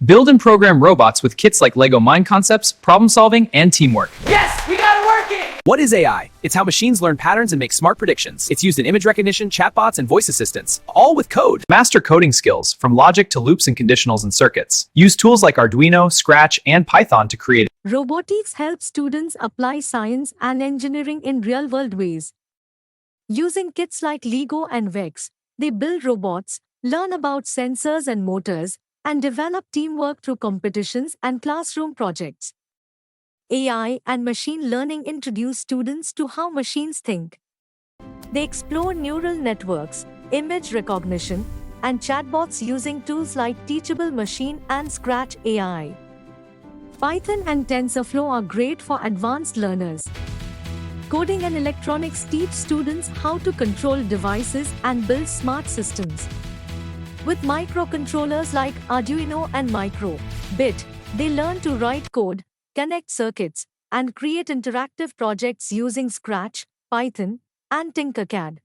Build and program robots with kits like Lego Mind Concepts, problem solving, and teamwork. Yes, we got it working! What is AI? It's how machines learn patterns and make smart predictions. It's used in image recognition, chatbots, and voice assistants, all with code. Master coding skills, from logic to loops and conditionals and circuits. Use tools like Arduino, Scratch, and Python to create. Robotics helps students apply science and engineering in real-world ways. Using kits like Lego and Vex, they build robots, learn about sensors and motors, and develop teamwork through competitions and classroom projects. AI and machine learning introduce students to how machines think. They explore neural networks, image recognition, and chatbots using tools like Teachable Machine and Scratch AI. Python and TensorFlow are great for advanced learners. Coding and electronics teach students how to control devices and build smart systems. With microcontrollers like Arduino and Micro-Bit, they learn to write code, connect circuits, and create interactive projects using Scratch, Python, and Tinkercad.